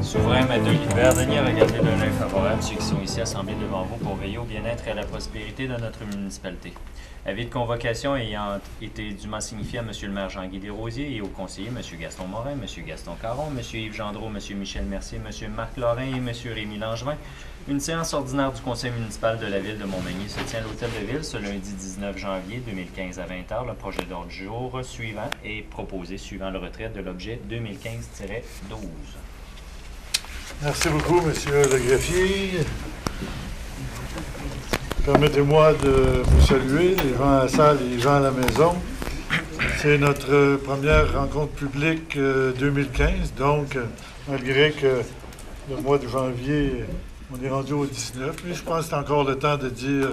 Souverain maître de l'univers, Denis a regardé d'un œil favorable ceux qui sont ici assemblés devant vous pour veiller au bien-être et à la prospérité de notre municipalité. Avis de convocation ayant été dûment signifié à M. le maire Jean-Guy Desrosiers et aux conseillers M. Gaston Morin, M. Gaston Caron, M. Yves Gendreau, M. Michel Mercier, M. Marc Lorrain et M. Rémy Langevin, une séance ordinaire du conseil municipal de la ville de Montmagny se tient à l'hôtel de ville ce lundi 19 janvier 2015 à 20h. Le projet d'ordre du jour suivant est proposé suivant le retrait de l'objet 2015-12. Merci beaucoup, Monsieur le greffier. Permettez-moi de vous saluer, les gens à la salle et les gens à la maison. C'est notre première rencontre publique 2015, donc malgré que le mois de janvier, on est rendu au 19, mais je pense que c'est encore le temps de dire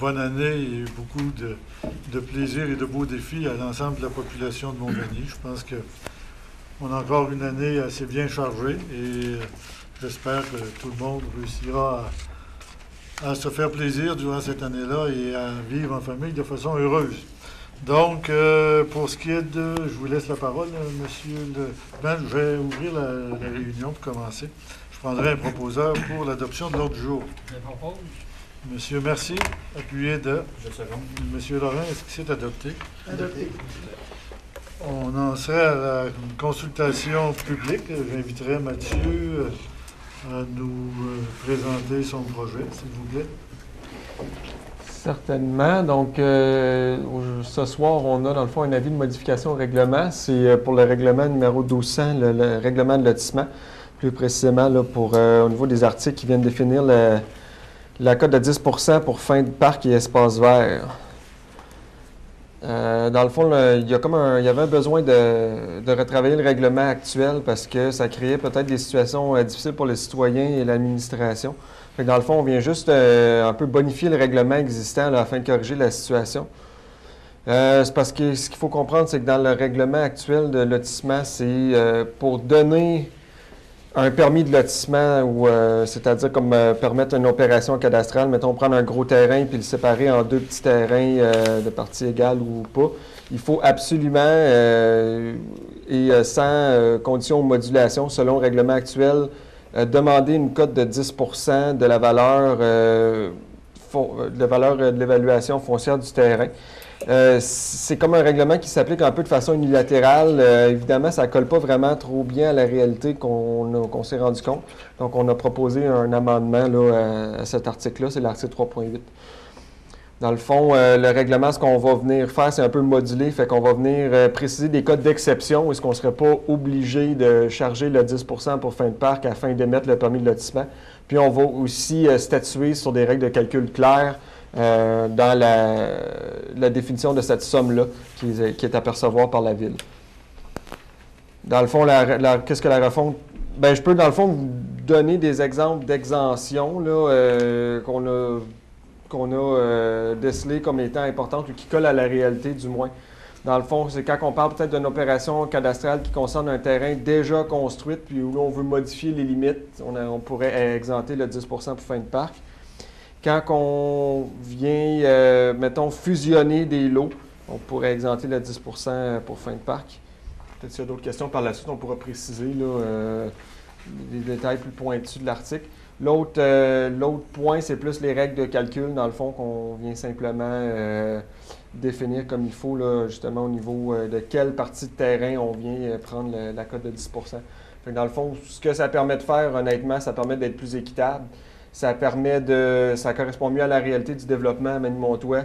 bonne année et beaucoup de plaisir et de beaux défis à l'ensemble de la population de Montmagny. Je pense qu'on a encore une année assez bien chargée et j'espère que tout le monde réussira à se faire plaisir durant cette année-là et à vivre en famille de façon heureuse. Donc, pour ce qui est de... Je vous laisse la parole, monsieur le... Ben, je vais ouvrir la réunion pour commencer. Je prendrai un proposeur pour l'adoption de l'ordre du jour. Je propose. Monsieur Mercier, appuyé de... Je second. Monsieur Laurent, est-ce que c'est adopté? Adopté. On en serait à la consultation publique. J'inviterai Mathieu à nous présenter son projet, s'il vous plaît. Certainement. Donc, ce soir, on a dans le fond un avis de modification au règlement. C'est pour le règlement numéro 1200, le règlement de lotissement. Plus précisément, là, au niveau des articles qui viennent définir la cote de 10 % pour fin de parc et espace vert. Dans le fond, il y avait un besoin de retravailler le règlement actuel parce que ça créait peut-être des situations difficiles pour les citoyens et l'administration. Dans le fond, on vient juste un peu bonifier le règlement existant là, afin de corriger la situation. C'est parce que ce qu'il faut comprendre, c'est que dans le règlement actuel de lotissement, c'est pour donner un permis de lotissement, ou c'est-à-dire comme permettre une opération cadastrale, mettons prendre un gros terrain puis le séparer en deux petits terrains de parties égales ou pas. Il faut absolument, et sans condition de modulation, selon le règlement actuel, demander une cote de 10 % de la valeur de l'évaluation foncière du terrain. C'est comme un règlement qui s'applique un peu de façon unilatérale. Évidemment, ça ne colle pas vraiment trop bien à la réalité qu'on s'est rendu compte. Donc, on a proposé un amendement là, à cet article-là, c'est l'article 3.8. Dans le fond, le règlement, ce qu'on va venir faire, c'est un peu modulé, fait qu'on va venir préciser des cas d'exception. Est-ce qu'on ne serait pas obligé de charger le 10 % pour fin de parc afin d'émettre le permis de lotissement? Puis, on va aussi statuer sur des règles de calcul claires dans la définition de cette somme-là qui est à percevoir par la Ville. Dans le fond, qu'est-ce que la refonte? Bien, je peux, dans le fond, vous donner des exemples d'exemptions qu'on a décelées comme étant importantes ou qui collent à la réalité, du moins. Dans le fond, c'est quand on parle peut-être d'une opération cadastrale qui concerne un terrain déjà construit, puis où on veut modifier les limites, on pourrait exempter le 10 % pour fin de parc. Quand on vient, mettons, fusionner des lots, on pourrait exempter le 10 % pour fin de parc. Peut-être s'il y a d'autres questions par la suite, on pourra préciser là, les détails plus pointus de l'article. L'autre point, c'est plus les règles de calcul, dans le fond, qu'on vient simplement définir comme il faut, là, justement, au niveau de quelle partie de terrain on vient prendre la cote de 10 %. Fait que dans le fond, ce que ça permet de faire, honnêtement, ça permet d'être plus équitable. Ça correspond mieux à la réalité du développement à Magny-Montois.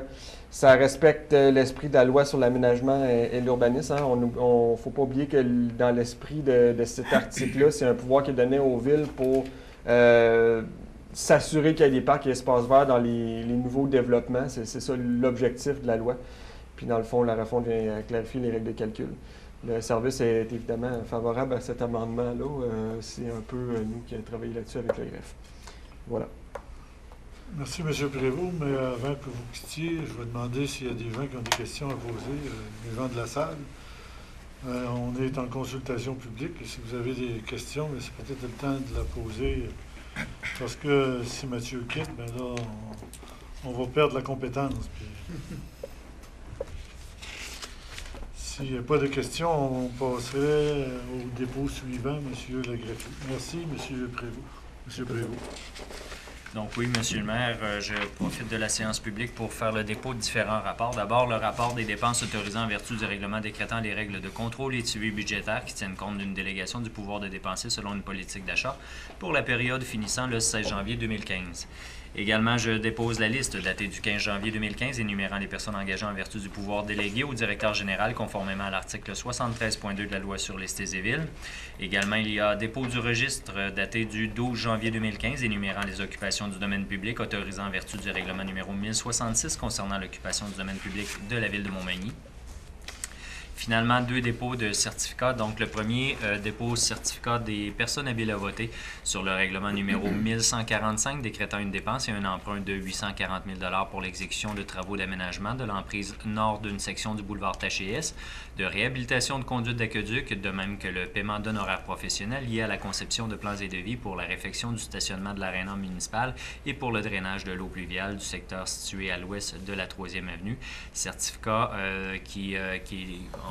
Ça respecte l'esprit de la loi sur l'aménagement et l'urbanisme. Hein. On ne faut pas oublier que dans l'esprit de cet article-là, c'est un pouvoir qui est donné aux villes pour s'assurer qu'il y a des parcs et espaces verts dans les nouveaux développements. C'est ça l'objectif de la loi. Puis dans le fond, la refonte vient clarifier les règles de calcul. Le service est évidemment favorable à cet amendement-là. C'est un peu nous qui avons travaillé là-dessus avec le greffe. Voilà. Merci, M. Prévost, mais avant que vous quittiez, je vais demander s'il y a des gens qui ont des questions à poser, les gens de la salle. On est en consultation publique et si vous avez des questions, mais c'est peut-être le temps de la poser parce que si Mathieu quitte, ben là, on va perdre la compétence. Puis, s'il n'y a pas de questions, on passerait au dépôt suivant, M. le greffier. Merci, M. Prévost. M. Prévost. Donc oui, Monsieur le maire, je profite de la séance publique pour faire le dépôt de différents rapports. D'abord, le rapport des dépenses autorisées en vertu du règlement décrétant les règles de contrôle et de suivi budgétaire qui tiennent compte d'une délégation du pouvoir de dépenser selon une politique d'achat pour la période finissant le 16 janvier 2015. Également, je dépose la liste datée du 15 janvier 2015 énumérant les personnes engagées en vertu du pouvoir délégué au directeur général conformément à l'article 73.2 de la loi sur les cités et villes. Également, il y a dépôt du registre daté du 12 janvier 2015 énumérant les occupations du domaine public autorisant en vertu du règlement numéro 1066 concernant l'occupation du domaine public de la ville de Montmagny. Finalement, 2 dépôts de certificats. Donc, le premier dépôt certificat des personnes habiles à voter sur le règlement numéro 1145 décrétant une dépense et un emprunt de 840 000 $ pour l'exécution de travaux d'aménagement de l'emprise nord d'une section du boulevard Taché-S, de réhabilitation de conduite d'aqueduc, de même que le paiement d'honoraires professionnels liés à la conception de plans et devis pour la réfection du stationnement de l'aréna municipal et pour le drainage de l'eau pluviale du secteur situé à l'ouest de la 3e avenue. Certificat qui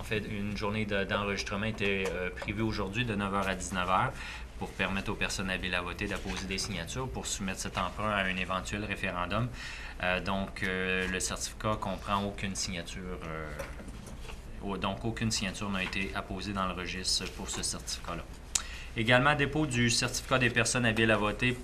en fait, une journée d'enregistrement était prévue aujourd'hui de 9h à 19h pour permettre aux personnes habiles à voter d'apposer des signatures pour soumettre cet emprunt à un éventuel référendum. Donc, le certificat comprend aucune signature. Donc, aucune signature n'a été apposée dans le registre pour ce certificat-là. Également, dépôt du certificat des personnes habiles à voter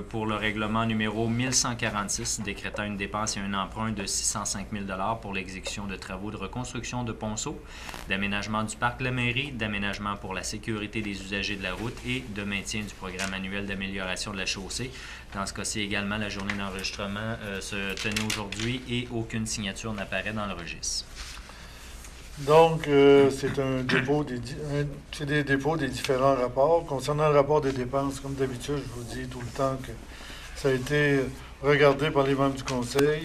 pour le règlement numéro 1146, décrétant une dépense et un emprunt de 605 000 $ pour l'exécution de travaux de reconstruction de ponceaux, d'aménagement du parc de la mairie, d'aménagement pour la sécurité des usagers de la route et de maintien du programme annuel d'amélioration de la chaussée. Dans ce cas-ci également, la journée d'enregistrement se tenait aujourd'hui et aucune signature n'apparaît dans le registre. Donc, c'est des dépôts des différents rapports. Concernant le rapport des dépenses, comme d'habitude, je vous dis tout le temps que ça a été regardé par les membres du conseil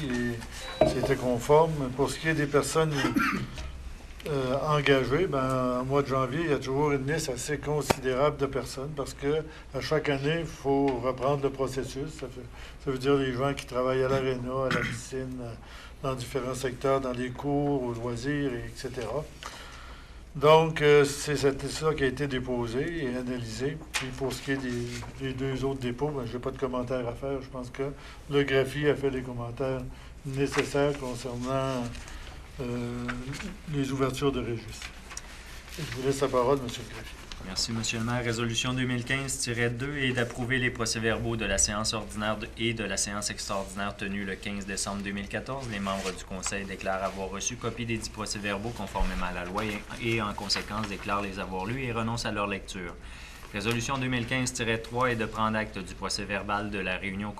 et c'était conforme. Pour ce qui est des personnes engagées, au mois de janvier, il y a toujours une liste assez considérable de personnes parce que à chaque année, il faut reprendre le processus. Ça veut dire les gens qui travaillent à l'aréna, à la piscine, dans différents secteurs, dans les cours, aux loisirs, etc. Donc, c'est cette liste-là qui a été déposée et analysée. Puis pour ce qui est des 2 autres dépôts, je n'ai pas de commentaires à faire. Je pense que le greffier a fait les commentaires nécessaires concernant les ouvertures de registre. Je vous laisse la parole, M. le greffier. Merci, M. le maire. Résolution 2015-2 est d'approuver les procès-verbaux de la séance ordinaire et de la séance extraordinaire tenue le 15 décembre 2014. Les membres du Conseil déclarent avoir reçu copie des 10 procès-verbaux conformément à la loi et en conséquence déclarent les avoir lus et renoncent à leur lecture. Résolution 2015-3 est de prendre acte du procès-verbal de la réunion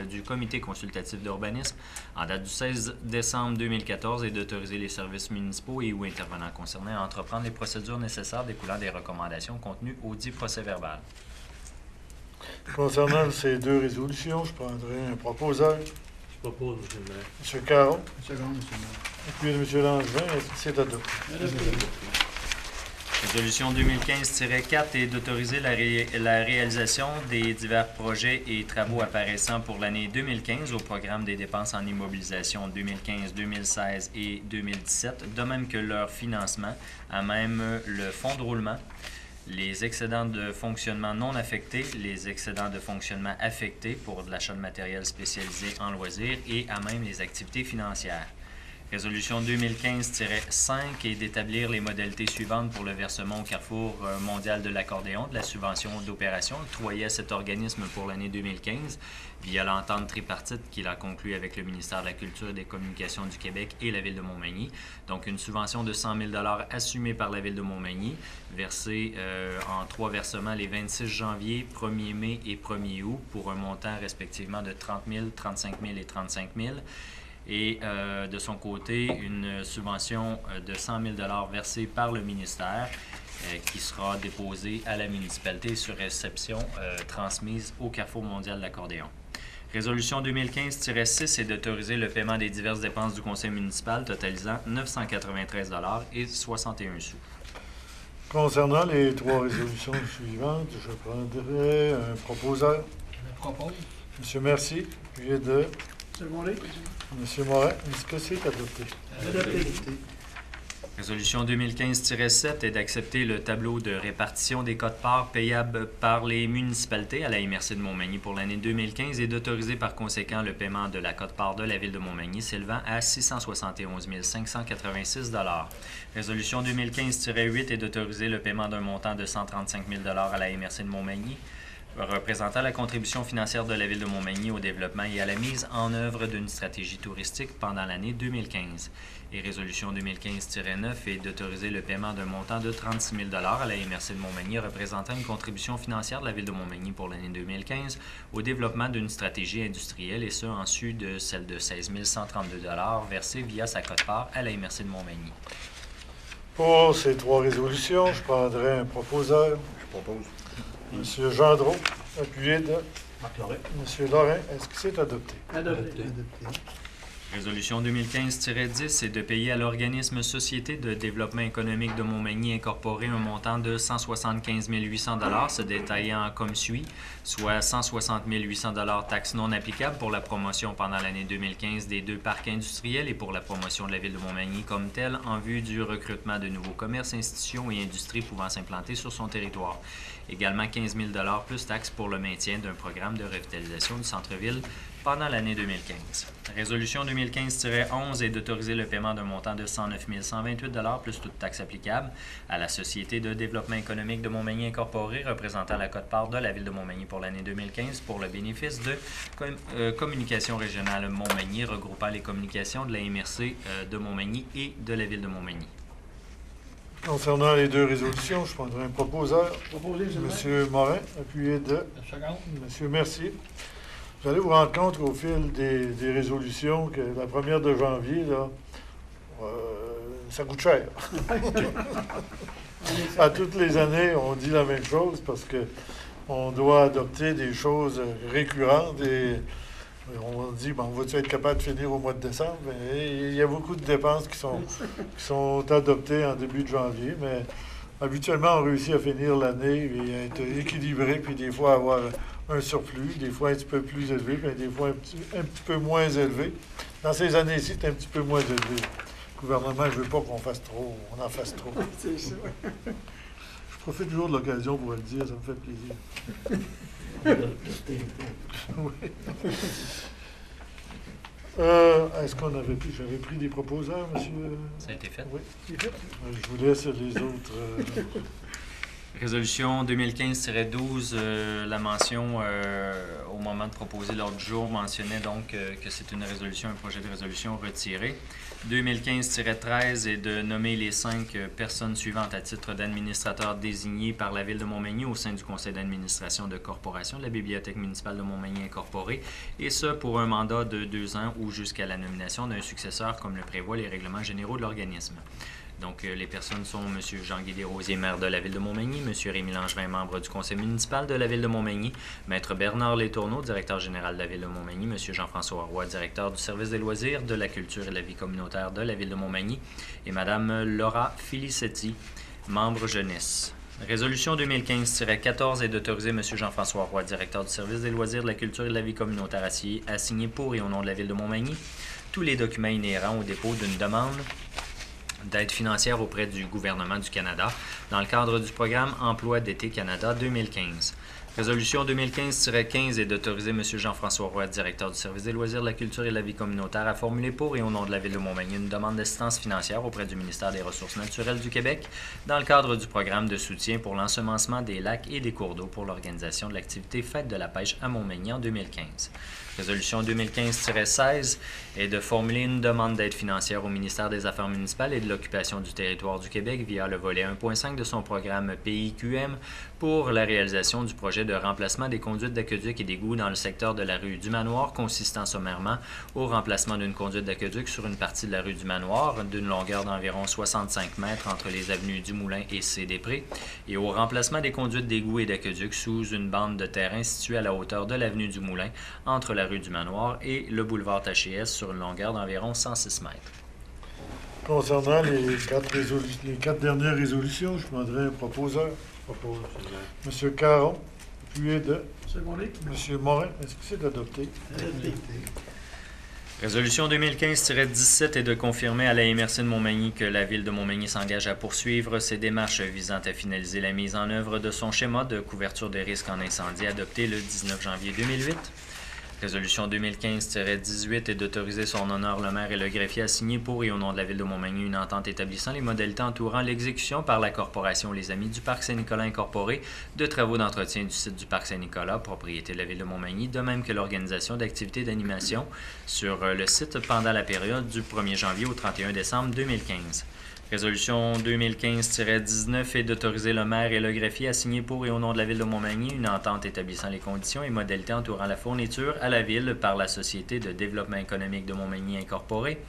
du Comité consultatif d'urbanisme en date du 16 décembre 2014 et d'autoriser les services municipaux et ou intervenants concernés à entreprendre les procédures nécessaires découlant des recommandations contenues au dit procès-verbal. Concernant ces 2 résolutions, je prendrai un proposeur. Je propose, M. le maire. M. Caron. Second, M. le Et maire. puis M. Langevin, c'est adopté. Résolution 2015-4 est d'autoriser la réalisation des divers projets et travaux apparaissant pour l'année 2015 au programme des dépenses en immobilisation 2015, 2016 et 2017, de même que leur financement, à même le fonds de roulement, les excédents de fonctionnement non affectés, les excédents de fonctionnement affectés pour de l'achat de matériel spécialisé en loisirs et à même les activités financières. Résolution 2015-5 est d'établir les modalités suivantes pour le versement au Carrefour mondial de l'accordéon de la subvention d'opération octroyée à cet organisme pour l'année 2015 via l'entente tripartite qu'il a conclue avec le ministère de la Culture et des Communications du Québec et la Ville de Montmagny. Donc, une subvention de 100 000 $ assumée par la Ville de Montmagny, versée en 3 versements les 26 janvier, 1er mai et 1er août pour un montant respectivement de 30 000, 35 000 et 35 000. et de son côté, une subvention de 100 000 versée par le ministère qui sera déposée à la municipalité sur réception transmise au Carrefour mondial de l'accordéon. Résolution 2015-6 est d'autoriser le paiement des diverses dépenses du conseil municipal totalisant 993 et 61 sous. Concernant les trois résolutions suivantes, je prendrai un proposeur. Je propose. M. Mercier, puis de M. Morin. M. Morin. Est-ce que c'est adopté? Adopté. Résolution 2015-7 est d'accepter le tableau de répartition des quotes-parts payables par les municipalités à la MRC de Montmagny pour l'année 2015 et d'autoriser par conséquent le paiement de la quote-part de la Ville de Montmagny s'élevant à 671 586 $. Résolution 2015-8 est d'autoriser le paiement d'un montant de 135 000 $ à la MRC de Montmagny représentant la contribution financière de la Ville de Montmagny au développement et à la mise en œuvre d'une stratégie touristique pendant l'année 2015. Et résolution 2015-9 est d'autoriser le paiement d'un montant de 36 000 $ à la MRC de Montmagny représentant une contribution financière de la Ville de Montmagny pour l'année 2015 au développement d'une stratégie industrielle et ce, en sus de celle de 16 132 $ versée via sa quote-part à la MRC de Montmagny. Pour ces trois résolutions, je prendrai un proposeur. Je propose. M. Gendron, appuyé de Marc Lorrain. M. Lorrain. Est-ce que c'est adopté? Adopté. Résolution 2015-10 est de payer à l'organisme Société de développement économique de Montmagny Incorporé un montant de 175 800 $ se détaillant comme suit, soit 160 800 $ taxes non applicables pour la promotion pendant l'année 2015 des deux parcs industriels et pour la promotion de la Ville de Montmagny comme telle en vue du recrutement de nouveaux commerces, institutions et industries pouvant s'implanter sur son territoire. Également 15 000 $ plus taxes pour le maintien d'un programme de revitalisation du centre-ville pendant l'année 2015. Résolution 2015-11 est d'autoriser le paiement d'un montant de 109 128 $ plus toute taxe applicable à la Société de développement économique de Montmagny Incorporée représentant la quote-part de la Ville de Montmagny pour l'année 2015 pour le bénéfice de Communication régionale Montmagny regroupant les communications de la MRC de Montmagny et de la Ville de Montmagny. Concernant les deux résolutions, je prendrai un proposeur. Proposé, M. Morin, appuyé de M. Mercier. Vous allez vous rendre compte qu'au fil des résolutions, que la première de janvier, là, ça coûte cher. À toutes les années, on dit la même chose parce que on doit adopter des choses récurrentes et on dit, bon, on va-tu être capable de finir au mois de décembre? Mais il y a beaucoup de dépenses qui sont adoptées en début de janvier, mais habituellement, on réussit à finir l'année et être équilibré, puis des fois avoir un surplus, des fois un petit peu plus élevé, puis des fois un petit peu moins élevé. Dans ces années-ci, c'est un petit peu moins élevé. Le gouvernement ne veut pas qu'on en fasse trop. C'est ça. Je profite toujours de l'occasion pour le dire, ça me fait plaisir. Oui. Est-ce qu'on avait pris, j'avais pris des proposeurs, monsieur? Ça a été fait. Oui, c'est fait. Je vous laisse les autres. Résolution 2015-12, la mention au moment de proposer l'ordre du jour mentionnait donc que c'est une résolution, un projet de résolution retiré. 2015-13 est de nommer les 5 personnes suivantes à titre d'administrateurs désignés par la Ville de Montmagny au sein du conseil d'administration de corporation de la Bibliothèque municipale de Montmagny Incorporée, et ce pour un mandat de 2 ans ou jusqu'à la nomination d'un successeur comme le prévoient les règlements généraux de l'organisme. Donc, les personnes sont M. Jean-Guy Desrosiers, maire de la Ville de Montmagny, M. Rémy Langevin, membre du conseil municipal de la Ville de Montmagny, Maître Bernard Letourneau, directeur général de la Ville de Montmagny, M. Jean-François Roy, directeur du service des loisirs, de la culture et de la vie communautaire de la Ville de Montmagny, et Mme Laura Filicetti, membre jeunesse. Résolution 2015-14 est d'autoriser M. Jean-François Roy, directeur du service des loisirs, de la culture et de la vie communautaire, à signer pour et au nom de la Ville de Montmagny tous les documents inhérents au dépôt d'une demande d'aide financière auprès du gouvernement du Canada dans le cadre du programme Emploi d'été Canada 2015. Résolution 2015-15 est d'autoriser M. Jean-François Roy, directeur du service des loisirs, de la culture et de la vie communautaire, à formuler pour et au nom de la Ville de Montmagny une demande d'assistance financière auprès du ministère des Ressources naturelles du Québec dans le cadre du programme de soutien pour l'ensemencement des lacs et des cours d'eau pour l'organisation de l'activité Fête de la pêche à Montmagny en 2015. Résolution 2015-16 est de formuler une demande d'aide financière au ministère des Affaires municipales et de l'occupation du territoire du Québec via le volet 1.5 de son programme PIQM pour la réalisation du projet projet de remplacement des conduites d'aqueduc et d'égouts dans le secteur de la rue du Manoir, consistant sommairement au remplacement d'une conduite d'aqueduc sur une partie de la rue du Manoir, d'une longueur d'environ 65 mètres entre les avenues du Moulin et C-Després, et au remplacement des conduites d'égouts et d'aqueduc sous une bande de terrain située à la hauteur de l'avenue du Moulin, entre la rue du Manoir et le boulevard Tachiès, sur une longueur d'environ 106 mètres. Concernant les quatre dernières résolutions, je demanderai un proposeur. Je propose, M. le maire. Monsieur Caron, appuyé de Secondé. Monsieur Morin. Est-ce que c'est adopté? Adopté. Résolution 2015-17 est de confirmer à la MRC de Montmagny que la Ville de Montmagny s'engage à poursuivre ses démarches visant à finaliser la mise en œuvre de son schéma de couverture des risques en incendie adopté le 19 janvier 2008. Résolution 2015-18 est d'autoriser son honneur le maire et le greffier à signer pour et au nom de la Ville de Montmagny une entente établissant les modalités entourant l'exécution par la Corporation Les Amis du Parc Saint-Nicolas Incorporé de travaux d'entretien du site du Parc Saint-Nicolas, propriété de la Ville de Montmagny, de même que l'organisation d'activités d'animation sur le site pendant la période du 1er janvier au 31 décembre 2015. Résolution 2015-19 est d'autoriser le maire et le greffier à signer pour et au nom de la Ville de Montmagny une entente établissant les conditions et modalités entourant la fourniture à la Ville par la Société de développement économique de Montmagny Incorporée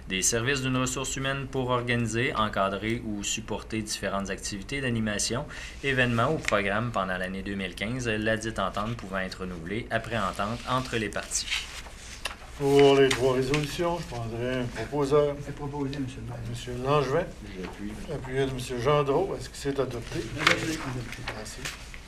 des services d'une ressource humaine pour organiser, encadrer ou supporter différentes activités d'animation, événements ou programmes pendant l'année 2015, la dite entente pouvant être renouvelée après entente entre les parties. Pour les trois résolutions, je prendrai un proposeur. C'est proposé, M. le maire. Monsieur Langevin, appuyé de Monsieur Gendreau. Est-ce que c'est adopté? Adopté. Merci.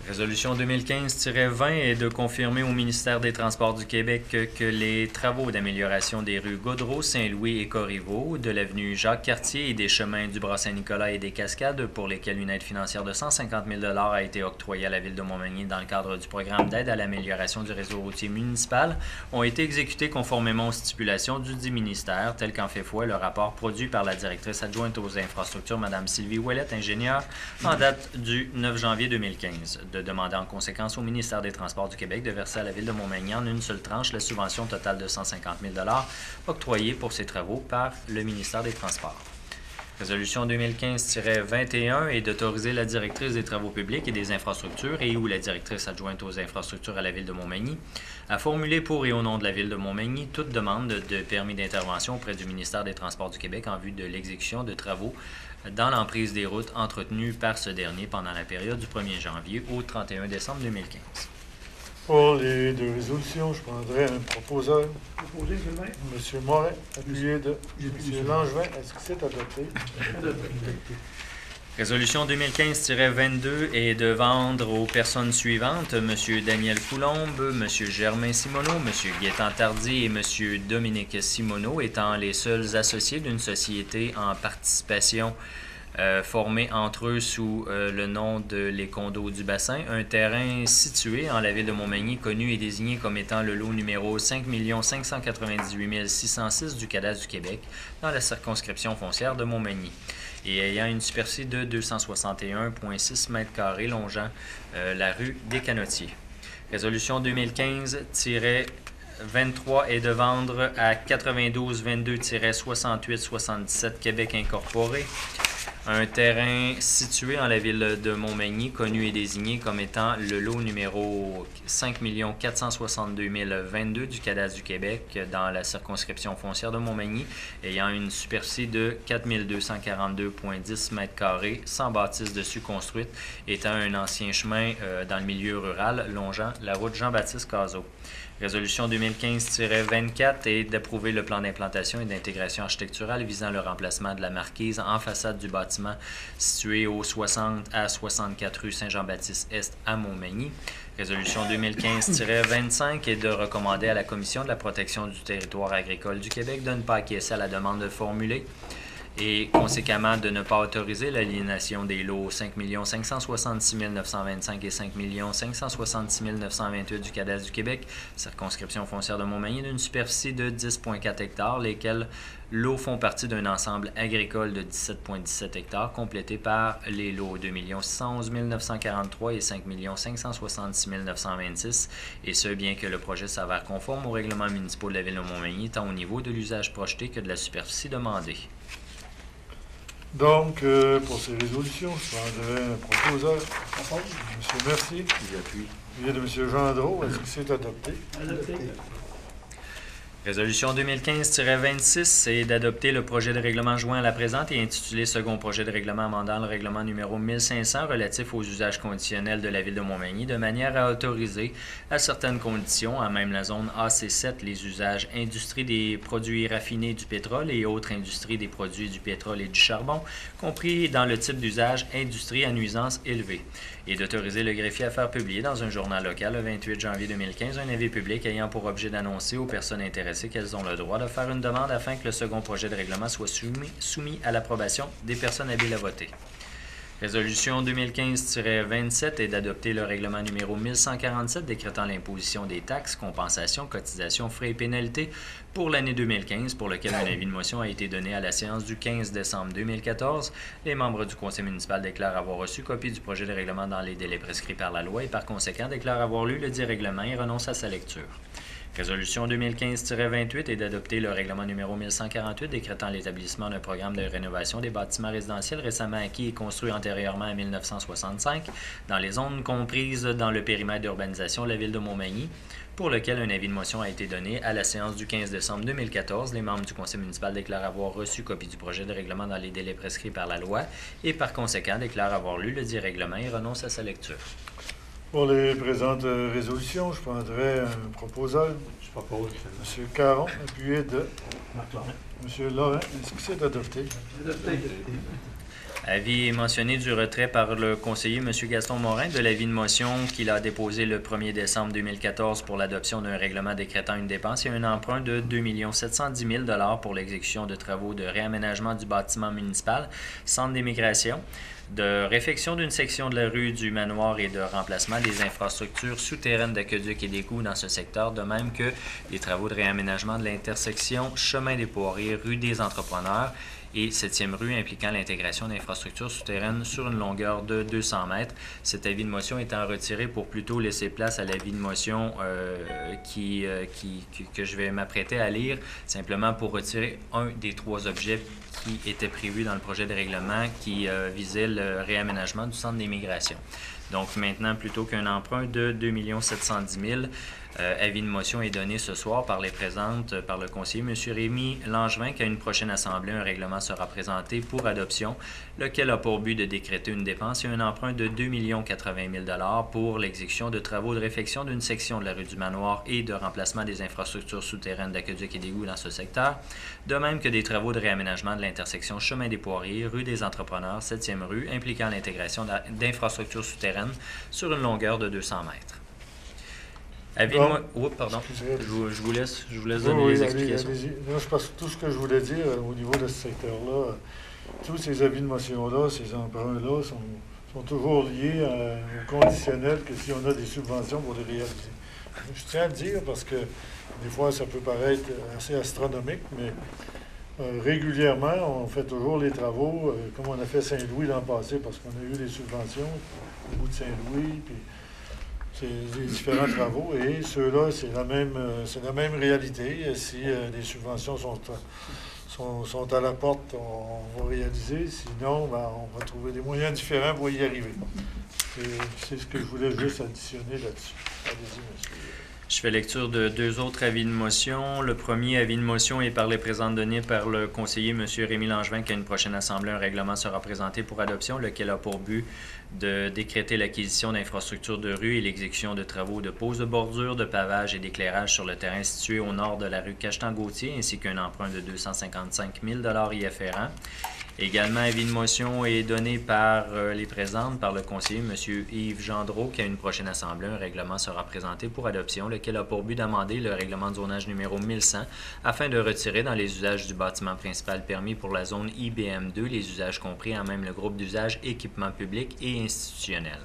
Résolution 2015-20 est de confirmer au ministère des Transports du Québec que les travaux d'amélioration des rues Gaudreau, Saint-Louis et Corriveau, de l'avenue Jacques-Cartier et des chemins du Bras-Saint-Nicolas et des Cascades, pour lesquels une aide financière de 150 000 $ a été octroyée à la Ville de Montmagny dans le cadre du programme d'aide à l'amélioration du réseau routier municipal, ont été exécutés conformément aux stipulations du dit ministère, tel qu'en fait foi le rapport produit par la directrice adjointe aux infrastructures, Mme Sylvie Ouellette, ingénieure, en date du 9 janvier 2015. De demander en conséquence au ministère des Transports du Québec de verser à la Ville de Montmagny en une seule tranche la subvention totale de 150 000 $ octroyée pour ces travaux par le ministère des Transports. Résolution 2015-21 est d'autoriser la directrice des Travaux publics et des infrastructures et ou la directrice adjointe aux infrastructures à la Ville de Montmagny à formuler pour et au nom de la Ville de Montmagny toute demande de permis d'intervention auprès du ministère des Transports du Québec en vue de l'exécution de travaux dans l'emprise des routes entretenues par ce dernier pendant la période du 1er janvier au 31 décembre 2015. Pour les deux résolutions, je prendrai un proposeur. Proposé, M. le maire. Monsieur Morin, appuyé de Monsieur Langevin. Est-ce que c'est adopté? Adopté. Résolution 2015-22 est de vendre aux personnes suivantes M. Daniel Coulombe, M. Germain Simoneau, M. Gaétan Tardy et M. Dominique Simoneau, étant les seuls associés d'une société en participation formée entre eux sous le nom de Les Condos du Bassin, un terrain situé en la ville de Montmagny, connu et désigné comme étant le lot numéro 5 598 606 du cadastre du Québec, dans la circonscription foncière de Montmagny, et ayant une superficie de 261,6 m² longeant la rue des Canotiers. Résolution 2015-23 est de vendre à 9222-6877 Québec Incorporé un terrain situé en la ville de Montmagny, connu et désigné comme étant le lot numéro 5 462 022 du cadastre du Québec dans la circonscription foncière de Montmagny, ayant une superficie de 4 242,10 m², sans bâtisse dessus construite, étant un ancien chemin dans le milieu rural longeant la route Jean-Baptiste Cazot. Résolution 2015-24 est d'approuver le plan d'implantation et d'intégration architecturale visant le remplacement de la marquise en façade du bâtiment situé au 60 à 64 rue Saint-Jean-Baptiste-Est à Montmagny. Résolution 2015-25 est de recommander à la Commission de la protection du territoire agricole du Québec de ne pas acquiescer à la demande formulée et conséquemment de ne pas autoriser l'aliénation des lots 5 566 925 et 5 566 928 du cadastre du Québec, circonscription foncière de Montmagny, d'une superficie de 10,4 hectares, lesquels lots font partie d'un ensemble agricole de 17,17 hectares, complété par les lots 2 611 943 et 5 566 926, et ce, bien que le projet s'avère conforme aux règlements municipaux de la Ville de Montmagny, tant au niveau de l'usage projeté que de la superficie demandée. Donc, pour ces résolutions, je prendrai un proposeur. M. Mercier. J'appuie. Il y a de M. Gendreau. Est-ce que c'est adopté? Adopté. Résolution 2015-26, c'est d'adopter le projet de règlement joint à la présente et intitulé Second projet de règlement amendant le règlement numéro 1500 relatif aux usages conditionnels de la Ville de Montmagny de manière à autoriser, à certaines conditions, à même la zone AC7, les usages industrie des produits raffinés du pétrole et autres industries des produits du pétrole et du charbon, compris dans le type d'usage industrie à nuisance élevée, et d'autoriser le greffier à faire publier dans un journal local le 28 janvier 2015 un avis public ayant pour objet d'annoncer aux personnes intéressées qu'elles ont le droit de faire une demande afin que le second projet de règlement soit soumis à l'approbation des personnes habiles à voter. Résolution 2015-27 est d'adopter le règlement numéro 1147 décrétant l'imposition des taxes, compensations, cotisations, frais et pénalités pour l'année 2015, pour lequel un avis de motion a été donné à la séance du 15 décembre 2014. Les membres du conseil municipal déclarent avoir reçu copie du projet de règlement dans les délais prescrits par la loi et par conséquent déclarent avoir lu le dit règlement et renoncent à sa lecture. Résolution 2015-28 est d'adopter le règlement numéro 1148 décrétant l'établissement d'un programme de rénovation des bâtiments résidentiels récemment acquis et construits antérieurement à 1965 dans les zones comprises dans le périmètre d'urbanisation de la Ville de Montmagny, pour lequel un avis de motion a été donné à la séance du 15 décembre 2014. Les membres du conseil municipal déclarent avoir reçu copie du projet de règlement dans les délais prescrits par la loi et par conséquent déclarent avoir lu le dit règlement et renoncent à sa lecture. Pour les présentes résolutions, je prendrai un proposeur. Je propose, M. M. Caron, appuyé de Marc Laurent. M. Laurent. Est-ce que c'est adopté? Adopté. Avis mentionné du retrait par le conseiller M. Gaston Morin de l'avis de motion qu'il a déposé le 1er décembre 2014 pour l'adoption d'un règlement décrétant une dépense et un emprunt de 2 710 000 pour l'exécution de travaux de réaménagement du bâtiment municipal, centre d'immigration, de réfection d'une section de la rue du Manoir et de remplacement des infrastructures souterraines d'aqueduc et d'égouts dans ce secteur, de même que des travaux de réaménagement de l'intersection Chemin des Poiriers, rue des Entrepreneurs et 7e rue impliquant l'intégration d'infrastructures souterraines sur une longueur de 200 mètres. Cet avis de motion étant retiré pour plutôt laisser place à l'avis de motion que je vais m'apprêter à lire, simplement pour retirer un des 3 objets qui étaient prévus dans le projet de règlement qui visait le réaménagement du centre d'immigration. Donc maintenant, plutôt qu'un emprunt de 2 710 000, avis de motion est donné ce soir par les présentes par le conseiller M. Rémy Langevin qu'à une prochaine assemblée, un règlement sera présenté pour adoption, lequel a pour but de décréter une dépense et un emprunt de 2 080 000 pour l'exécution de travaux de réfection d'une section de la rue du Manoir et de remplacement des infrastructures souterraines d'aqueduc et d'égouts dans ce secteur, de même que des travaux de réaménagement de l'intersection Chemin des Poiriers, rue des Entrepreneurs, 7e rue, impliquant l'intégration d'infrastructures souterraines sur une longueur de 200 mètres. Avis de Oups, pardon. Je vous laisse donner les explications. Allez-y. Moi, je pense que tout ce que je voulais dire au niveau de ce secteur-là, tous ces avis de motion-là, ces emprunts-là sont toujours liés au conditionnel que si on a des subventions pour les réaliser. Je tiens à le dire parce que des fois, ça peut paraître assez astronomique, mais régulièrement, on fait toujours les travaux, comme on a fait Saint-Louis l'an passé, parce qu'on a eu des subventions au bout de Saint-Louis, puis c'est des différents travaux, et ceux-là, c'est la même réalité. Si les subventions sont à la porte, on va réaliser. Sinon, on va trouver des moyens différents pour y arriver. C'est ce que je voulais juste additionner là-dessus. Allez-y, monsieur. Je fais lecture de 2 autres avis de motion. Le premier avis de motion est par les présentes données par le conseiller M. Rémy Langevin qu'à une prochaine assemblée, un règlement sera présenté pour adoption, lequel a pour but de décréter l'acquisition d'infrastructures de rue et l'exécution de travaux de pose de bordure, de pavage et d'éclairage sur le terrain situé au nord de la rue Cachetan-Gauthier, ainsi qu'un emprunt de 255 000 y afférent. Également, avis de motion est donné par les présentes par le conseiller M. Yves Gendreau qu'à une prochaine assemblée, un règlement sera présenté pour adoption, lequel a pour but d'amender le règlement de zonage numéro 1100 afin de retirer dans les usages du bâtiment principal permis pour la zone IBM2 les usages compris en même le groupe d'usage équipement public et institutionnel.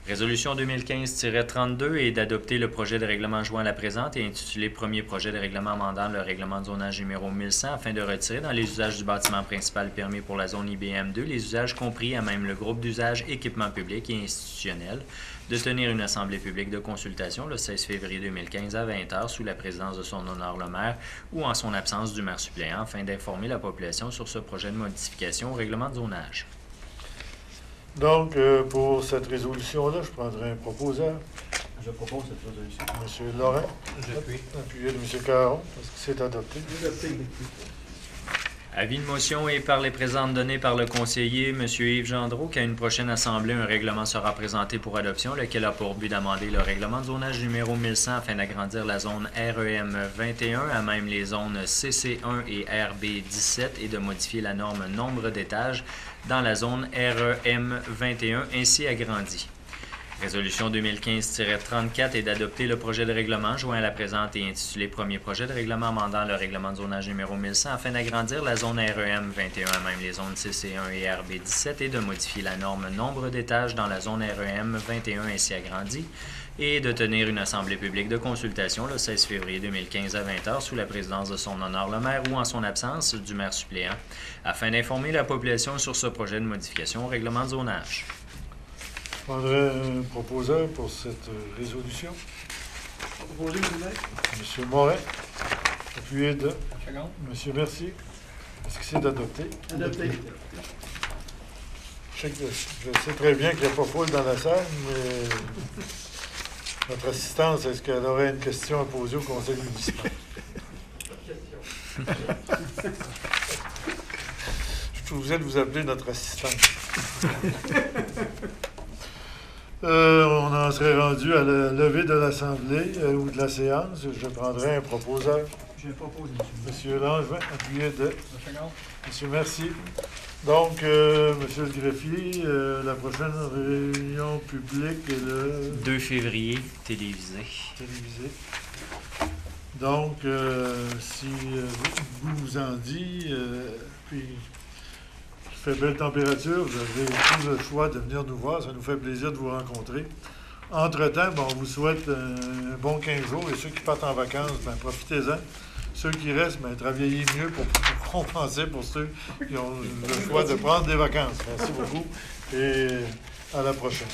Résolution 2015-32 est d'adopter le projet de règlement joint à la présente et intitulé Premier projet de règlement amendant le règlement de zonage numéro 1100 afin de retirer dans les usages du bâtiment principal permis pour la zone IBM2 les usages compris à même le groupe d'usage équipement public et institutionnel, de tenir une assemblée publique de consultation le 16 février 2015 à 20h sous la présidence de son honneur le maire ou en son absence du maire suppléant afin d'informer la population sur ce projet de modification au règlement de zonage. Donc, pour cette résolution-là, je prendrai un proposeur. Je propose cette résolution. M. Laurent, J'appuie. appuyé de M. Caron, parce que c'est adopté. Adopté. Avis de motion est par les présentes données par le conseiller M. Yves Gendreau qu'à une prochaine assemblée, un règlement sera présenté pour adoption, lequel a pour but d'amender le règlement de zonage numéro 1100 afin d'agrandir la zone REM 21 à même les zones CC1 et RB 17 et de modifier la norme nombre d'étages dans la zone REM 21 ainsi agrandie. Résolution 2015-34 est d'adopter le projet de règlement joint à la présente et intitulé Premier projet de règlement amendant le règlement de zonage numéro 1100 afin d'agrandir la zone REM 21 à même les zones CC1 et RB 17 et de modifier la norme nombre d'étages dans la zone REM 21 ainsi agrandie et de tenir une assemblée publique de consultation le 16 février 2015 à 20h sous la présidence de son honneur le maire ou en son absence du maire suppléant afin d'informer la population sur ce projet de modification au règlement de zonage. Je prendrai un proposeur pour cette résolution. Proposé, M. le maire. M. Morin, appuyé de M. Mercier. Est-ce que c'est adopté? Adopté. Je sais très bien qu'il n'y a pas foule dans la salle, mais notre assistance, est-ce qu'elle aurait une question à poser au conseil municipal? Je suis obligé de vous appeler notre assistante. On en serait rendu à la levée de l'Assemblée ou de la séance. Je prendrai un proposeur. Je propose, M. le maire. Monsieur Langevin, appuyé de M. Mercier. Donc, Monsieur le greffier, la prochaine réunion publique est le 2 février, télévisé. télévisé. Donc, si vous en dit, puis il fait belle température, vous avez tout le choix de venir nous voir. Ça nous fait plaisir de vous rencontrer. Entre-temps, on vous souhaite un bon 15 jours. Et ceux qui partent en vacances, profitez-en. Ceux qui restent, travaillez mieux pour compenser pour ceux qui ont le choix de prendre des vacances. Merci beaucoup et à la prochaine.